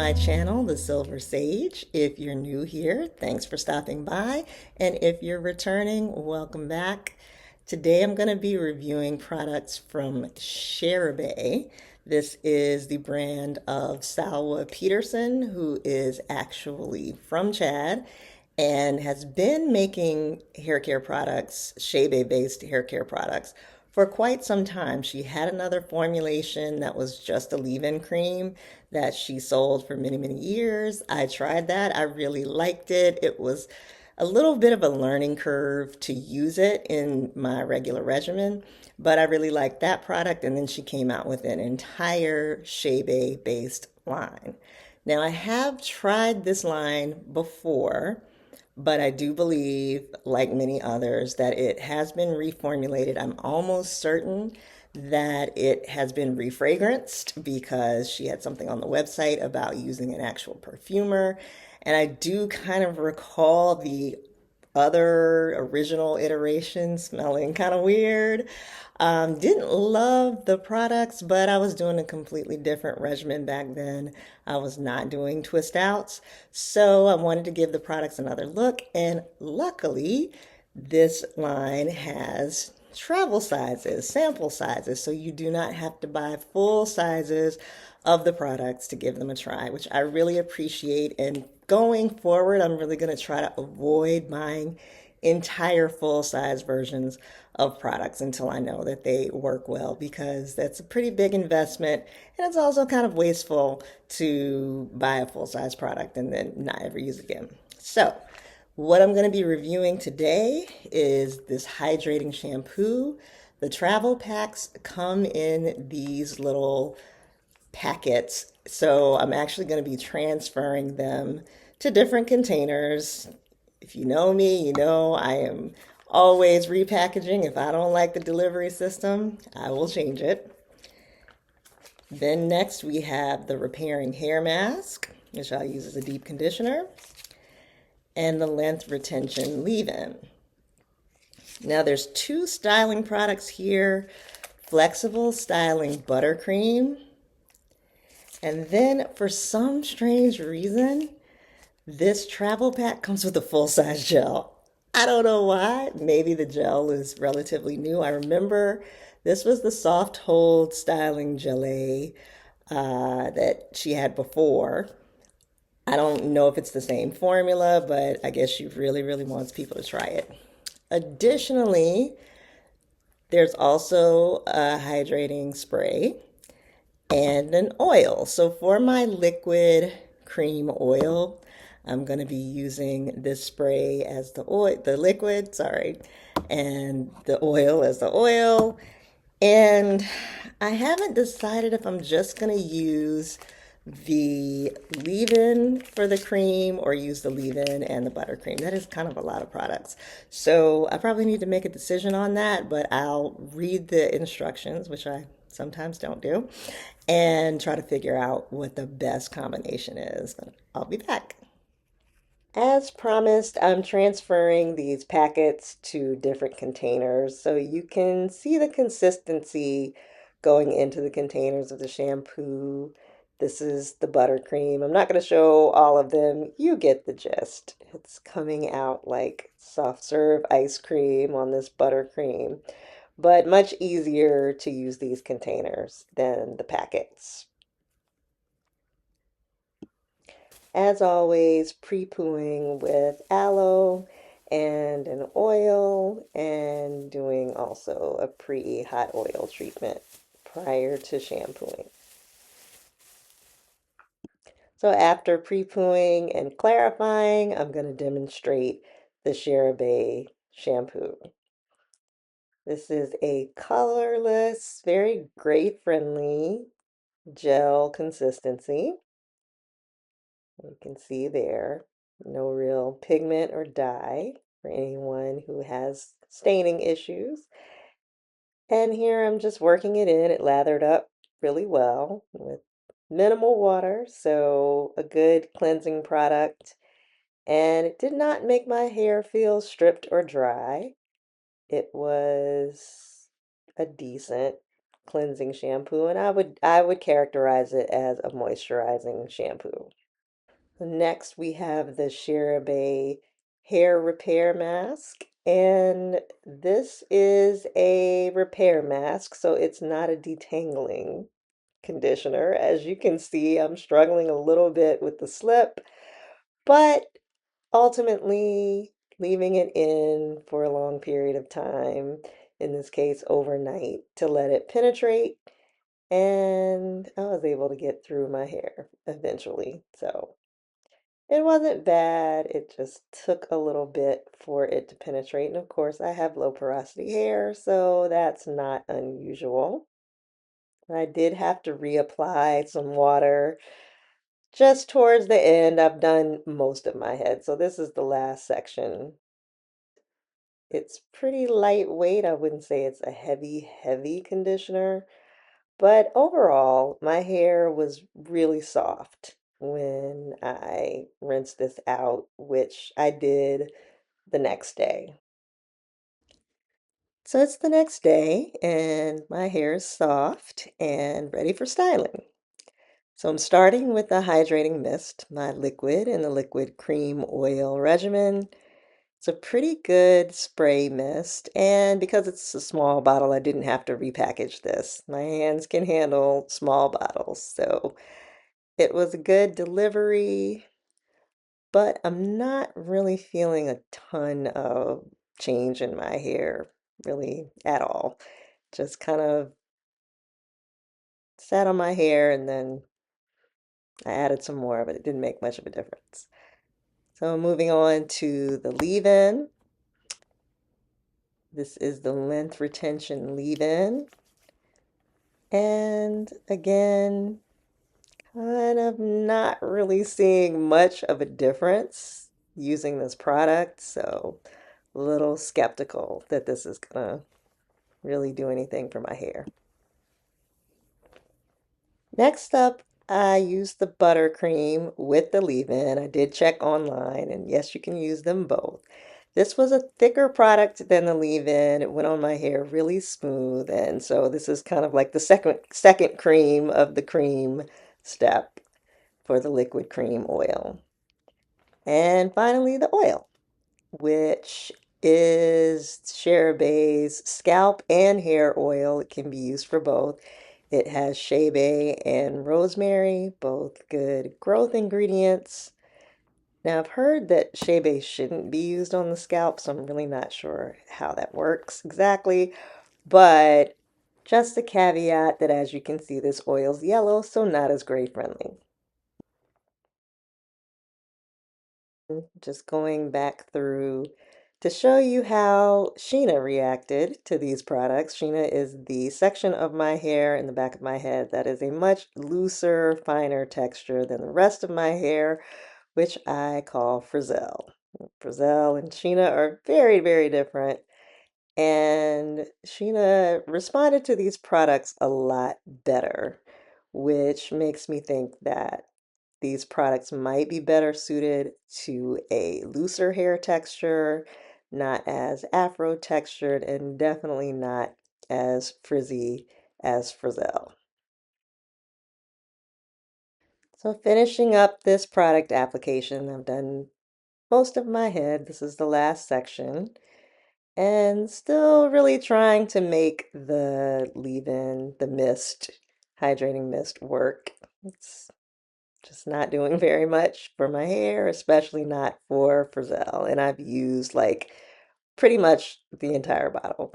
my channel, The Silver Sage. If you're new here, thanks for stopping by. And if you're returning, welcome back. Today I'm going to be reviewing products from Cheribe. This is the brand of Salwa Petersen, who is actually from Chad and has been making hair care products, Cheribe-based hair care products, for quite some time. She had another formulation that was just a leave-in cream that she sold for many, many years. I tried that. I really liked it. It was a little bit of a learning curve to use it in my regular regimen, but I really liked that product. And then she came out with an entire Cheribe based line. Now, I have tried this line before, but I do believe, like many others, that it has been reformulated. I'm almost certain that it has been refragranced because she had something on the website about using an actual perfumer. And I do kind of recall the other original iteration smelling kind of weird. Didn't love the products, but I was doing a completely different regimen back then. I was not doing twist outs. So I wanted to give the products another look. And luckily, this line has travel sizes, sample sizes. So you do not have to buy full sizes of the products to give them a try, which I really appreciate. And going forward, I'm really going to try to avoid buying entire full size versions of products until I know that they work well, because that's a pretty big investment. And it's also kind of wasteful to buy a full size product and then not ever use again. So, what I'm going to be reviewing today is this hydrating shampoo. The travel packs come in these little packets. So I'm actually going to be transferring them to different containers. If you know me, you know I am always repackaging. If I don't like the delivery system, I will change it. Then next we have the repairing hair mask, which I'll use as a deep conditioner, and the length retention leave-in. Now there's two styling products here, flexible styling buttercream. And then for some strange reason, this travel pack comes with a full-size gel. I don't know why. Maybe the gel is relatively new. I remember this was the soft hold styling gelée that she had before. I don't know if it's the same formula, but I guess she really, really wants people to try it. Additionally, there's also a hydrating spray and an oil. So for my liquid cream oil, I'm going to be using this spray as the liquid, sorry, and the oil as the oil. And I haven't decided if I'm just going to use the leave-in for the cream or use the leave-in and the buttercream. That is kind of a lot of products. So I probably need to make a decision on that, but I'll read the instructions, which I sometimes don't do, and try to figure out what the best combination is. I'll be back. As promised, I'm transferring these packets to different containers so you can see the consistency going into the containers of the shampoo. This is the buttercream. I'm not going to show all of them. You get the gist. It's coming out like soft serve ice cream on this buttercream, but much easier to use these containers than the packets. As always, pre-pooing with aloe and an oil, and doing also a pre-hot oil treatment prior to shampooing. So after pre-pooing and clarifying, I'm going to demonstrate the Cheribe shampoo. This is a colorless, very grade friendly gel consistency. You can see there, no real pigment or dye for anyone who has staining issues. And here I'm just working it in. It lathered up really well with minimal water, so a good cleansing product. And it did not make my hair feel stripped or dry. It was a decent cleansing shampoo, and I would characterize it as a moisturizing shampoo. Next, we have the Cheribe hair repair mask, and this is a repair mask, so it's not a detangling conditioner. As you can see, I'm struggling a little bit with the slip, but ultimately leaving it in for a long period of time, in this case overnight, to let it penetrate, and I was able to get through my hair eventually. So it wasn't bad. It just took a little bit for it to penetrate. And of course, I have low porosity hair, so that's not unusual. I did have to reapply some water just towards the end. I've done most of my head, so this is the last section. It's pretty lightweight. I wouldn't say it's a heavy, heavy conditioner, but overall, my hair was really soft when I rinsed this out, which I did the next day. So it's the next day, and my hair is soft and ready for styling. So I'm starting with the hydrating mist, my liquid and the liquid cream oil regimen. It's a pretty good spray mist, and because it's a small bottle, I didn't have to repackage this. My hands can handle small bottles, so it was a good delivery, but I'm not really feeling a ton of change in my hair, really at all. Just kind of sat on my hair and then I added some more, but it didn't make much of a difference. So moving on to the leave-in. This is the length retention leave-in. And again, kind of not really seeing much of a difference using this product, so a little skeptical that this is gonna really do anything for my hair. Next up, I used the buttercream with the leave-in. I did check online, and yes, you can use them both. This was a thicker product than the leave-in. It went on my hair really smooth, and so this is kind of like the second cream of the cream step for the liquid cream oil. And finally, the oil, which is Cheribe's scalp and hair oil. It can be used for both. It has shea butter and rosemary, both good growth ingredients. Now, I've heard that shea butter shouldn't be used on the scalp, so I'm really not sure how that works exactly. But just a caveat that, as you can see, this oil's yellow, so not as gray friendly. Just going back through to show you how Sheena reacted to these products. Sheena is the section of my hair in the back of my head that is a much looser, finer texture than the rest of my hair, which I call Frizzelle. Frizzelle and Sheena are very, very different. And Sheena responded to these products a lot better, which makes me think that these products might be better suited to a looser hair texture, not as afro textured, and definitely not as frizzy as Frizzelle. So finishing up this product application, I've done most of my head. This is the last section. And still really trying to make the leave-in, the mist, hydrating mist work. It's just not doing very much for my hair, especially not for Frizzelle. And I've used like pretty much the entire bottle.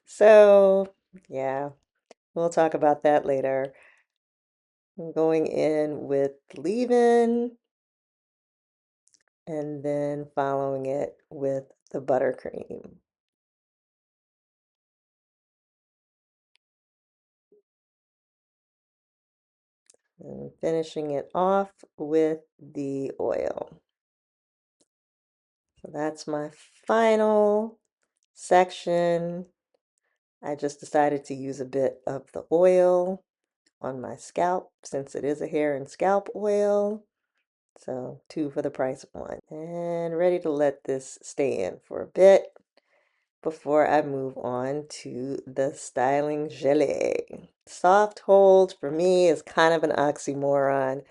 So, yeah, we'll talk about that later. I'm going in with leave-in and then following it with the buttercream. And finishing it off with the oil. So that's my final section. I just decided to use a bit of the oil on my scalp since it is a hair and scalp oil. So two for the price of one. And ready to let this stay in for a bit before I move on to the styling gelée. Soft hold for me is kind of an oxymoron,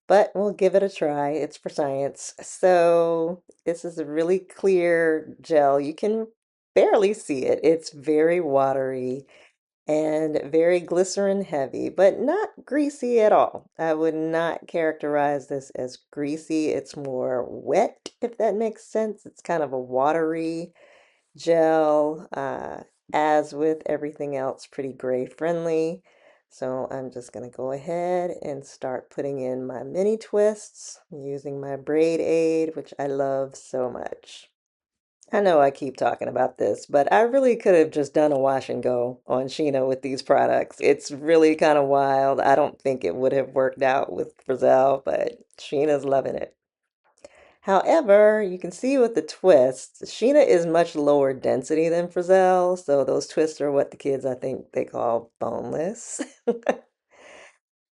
but we'll give it a try. It's for science. So, this is a really clear gel. You can barely see it. It's very watery and very glycerin heavy, but not greasy at all. I would not characterize this as greasy. It's more wet, if that makes sense. It's kind of a watery gel, as with everything else, pretty gray friendly. So I'm just going to go ahead and start putting in my mini twists using my braid aid, which I love so much. I know I keep talking about this, but I really could have just done a wash and go on Sheena with these products. It's really kind of wild. I don't think it would have worked out with Frizzell, but Sheena's loving it. However, you can see with the twists, Sheena is much lower density than Frizzell, so those twists are what the kids, I think, they call boneless.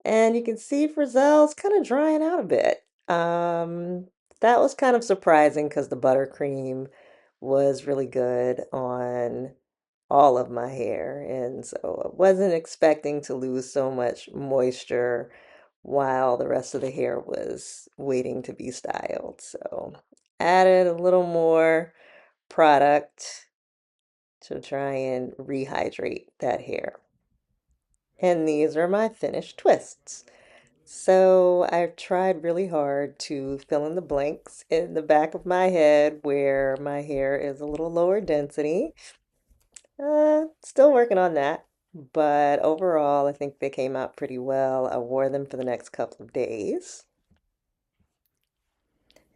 And you can see Frizzell's kind of drying out a bit. That was kind of surprising because the buttercream was really good on all of my hair, and so I wasn't expecting to lose so much moisture while the rest of the hair was waiting to be styled. So added a little more product to try and rehydrate that hair. And these are my finished twists. So I've tried really hard to fill in the blanks in the back of my head where my hair is a little lower density. Still working on that, but overall, I think they came out pretty well. I wore them for the next couple of days.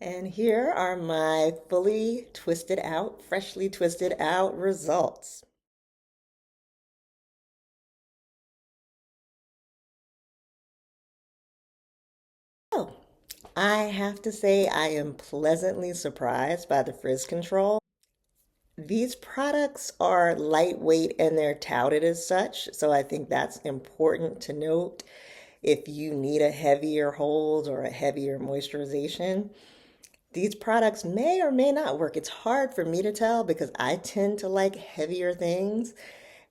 And here are my fully twisted out, freshly twisted out results. Oh, I have to say I am pleasantly surprised by the frizz control. These products are lightweight and they're touted as such, so I think that's important to note if you need a heavier hold or a heavier moisturization. These products may or may not work. It's hard for me to tell because I tend to like heavier things,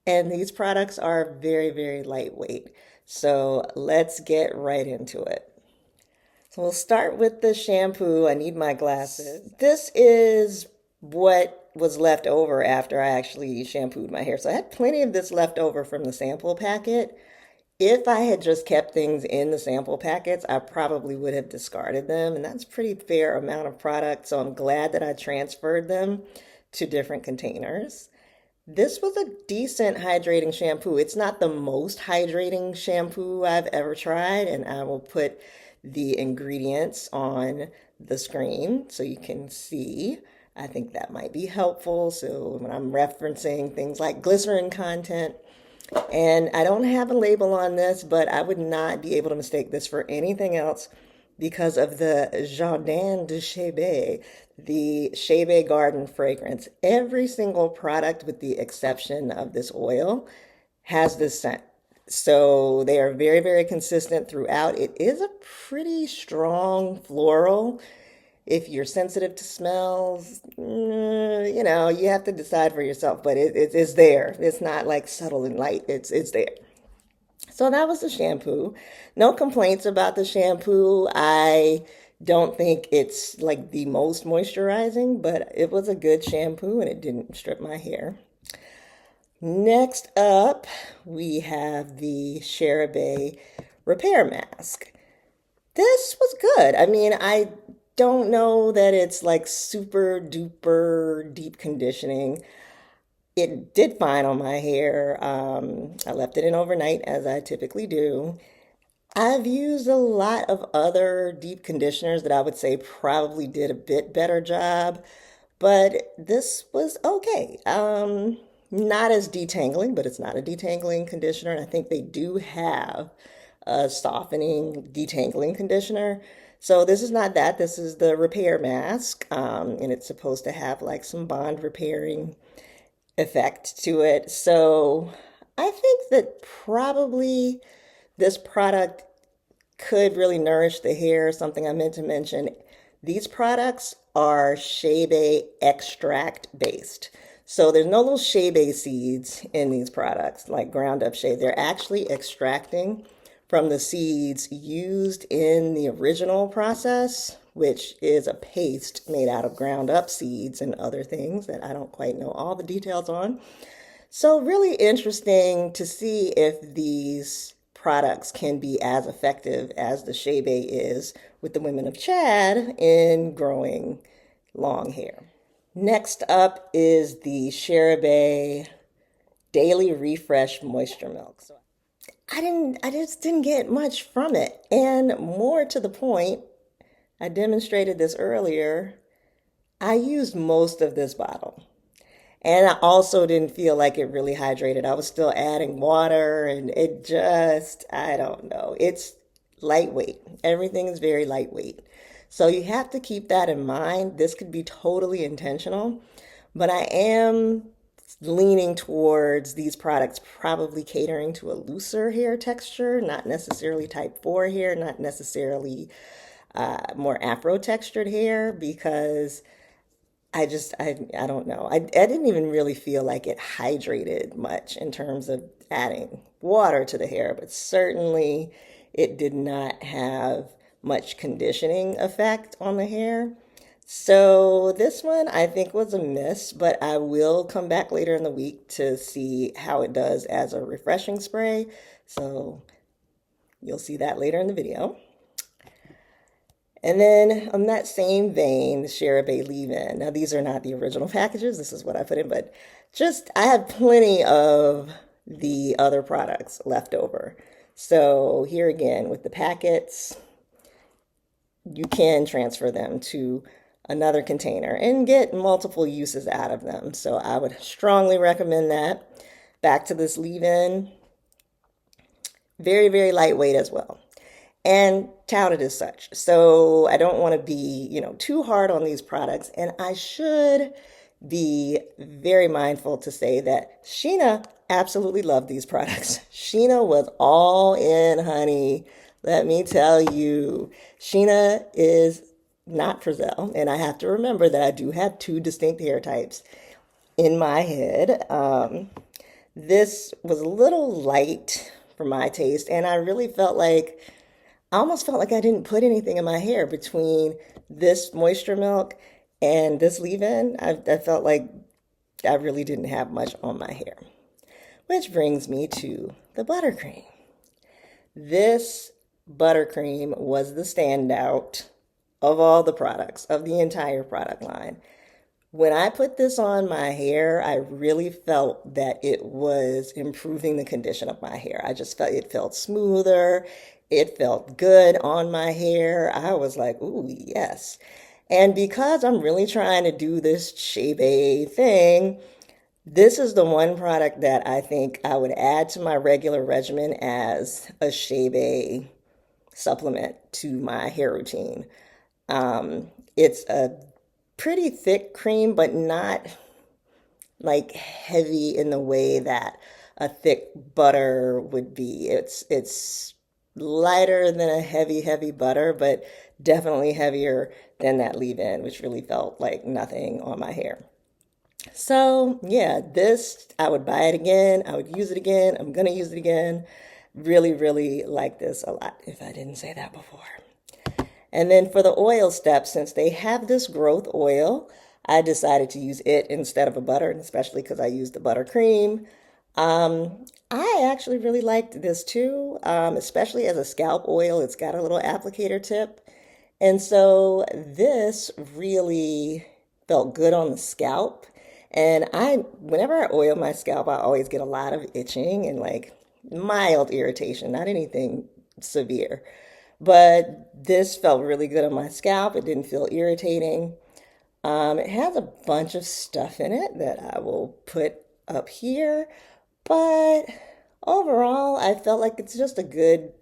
and these products are very, very lightweight. So let's get right into it. So we'll start with the shampoo. I need my glasses. This is what was left over after I actually shampooed my hair. So I had plenty of this left over from the sample packet. If I had just kept things in the sample packets, I probably would have discarded them, and that's a pretty fair amount of product, so I'm glad that I transferred them to different containers. This was a decent hydrating shampoo. It's not the most hydrating shampoo I've ever tried, and I will put the ingredients on the screen so you can see. I think that might be helpful. So when I'm referencing things like glycerin content, and I don't have a label on this, but I would not be able to mistake this for anything else because of the Jardin de Cheribe, the Cheribe garden fragrance. Every single product, with the exception of this oil, has this scent. So they are very, very consistent throughout. It is a pretty strong floral. If you're sensitive to smells, you have to decide for yourself, but it's there. It's not like subtle and light. It's there. So that was the shampoo. No complaints about the shampoo. I don't think it's like the most moisturizing, but it was a good shampoo and it didn't strip my hair. Next up, we have the Cheribe Repair Mask. This was good. I mean, I don't know that it's like super duper deep conditioning. It did fine on my hair. I left it in overnight as I typically do. I've used a lot of other deep conditioners that I would say probably did a bit better job, but this was okay. Not as detangling, but it's not a detangling conditioner. And I think they do have a softening, detangling conditioner. So this is not that. This is the repair mask, and it's supposed to have like some bond repairing effect to it. So I think that probably this product could really nourish the hair. Something I meant to mention. These products are Shea extract based. So there's no little shea seeds in these products, like ground up shea. They're actually extracting from the seeds used in the original process, which is a paste made out of ground up seeds and other things that I don't quite know all the details on. So, really interesting to see if these products can be as effective as the shea is with the women of Chad in growing long hair. Next up is the Cheribe Daily Refresh Moisture Milk. So I just didn't get much from it. And more to the point, I demonstrated this earlier. I used most of this bottle. And I also didn't feel like it really hydrated. I was still adding water and it just, I don't know. It's lightweight. Everything is very lightweight. So you have to keep that in mind. This could be totally intentional, but I am leaning towards these products probably catering to a looser hair texture, not necessarily type 4 hair, not necessarily more afro textured hair, because I don't know. I didn't even really feel like it hydrated much in terms of adding water to the hair, but certainly it did not have much conditioning effect on the hair. So this one I think was a miss, but I will come back later in the week to see how it does as a refreshing spray. So you'll see that later in the video. And then on that same vein, the Cheribe leave-in. Now these are not the original packages. This is what I put in, but just I have plenty of the other products left over. So here again with the packets, you can transfer them to another container and get multiple uses out of them. So I would strongly recommend that. Back to this leave-in, very, very lightweight as well, and touted as such. So I don't want to be, too hard on these products. And I should be very mindful to say that Sheena absolutely loved these products. Sheena was all in, honey. Let me tell you, Sheena is not Frizzell. And I have to remember that I do have two distinct hair types in my head. This was a little light for my taste. And I almost felt like I didn't put anything in my hair between this moisture milk and this leave-in. I felt like I really didn't have much on my hair. Which brings me to the buttercream. This buttercream was the standout of all the products, of the entire product line. When I put this on my hair, I really felt that it was improving the condition of my hair. I just felt it felt smoother. It felt good on my hair. I was like, ooh, yes. And because I'm really trying to do this Cheribe thing, this is the one product that I think I would add to my regular regimen as a Cheribe supplement to my hair routine. It's a pretty thick cream, but not like heavy in the way that a thick butter would be. It's lighter than a heavy butter, but definitely heavier than that leave-in, which really felt like nothing on my hair. So yeah, this, I would buy it again. I would use it again. I'm gonna use it again. Really, really like this a lot, if I didn't say that before. And then for the oil step, since they have this growth oil, I decided to use it instead of a butter, and especially because I used the buttercream. I actually really liked this too, especially as a scalp oil. It's got a little applicator tip. And so this really felt good on the scalp. And whenever I oil my scalp, I always get a lot of itching and like mild irritation, not anything severe. But this felt really good on my scalp. It didn't feel irritating. It has a bunch of stuff in it that I will put up here. But overall, I felt like it's just a good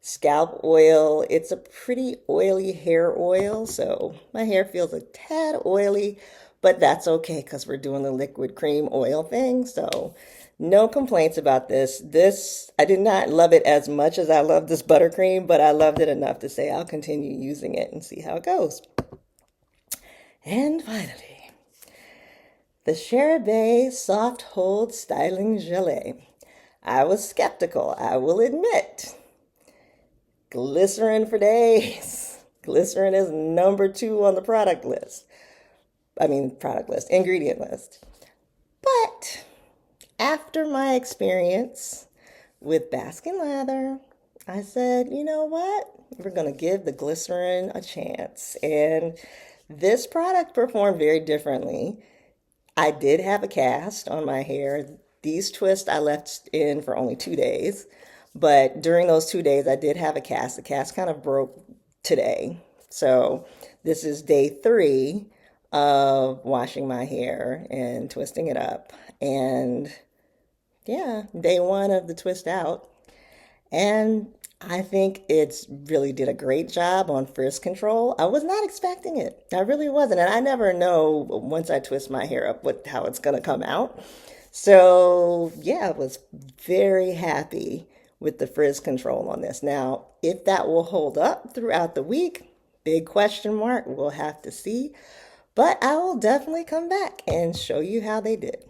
scalp oil. It's a pretty oily hair oil, so my hair feels a tad oily, but that's okay because we're doing the liquid cream oil thing. So no complaints about this. I did not love it as much as I love this buttercream, but I loved it enough to say I'll continue using it and see how it goes. And finally, The Cheribe Soft Hold Styling Gelée. I was skeptical, I will admit. Glycerin for days. Glycerin is number 2 on the product list. Ingredient list. But after my experience with Baskin Lather, I said, you know what? We're going to give the glycerin a chance. And this product performed very differently. I did have a cast on my hair. These twists I left in for only 2 days. But during those 2 days, I did have a cast. The cast kind of broke today. So this is day 3 of washing my hair and twisting it up. And yeah, day 1 of the twist out. And I think it's really did a great job on frizz control. I was not expecting it. I really wasn't. And I never know once I twist my hair up how it's going to come out. So, yeah, I was very happy with the frizz control on this. Now, if that will hold up throughout the week, big question mark. We'll have to see. But I will definitely come back and show you how they did.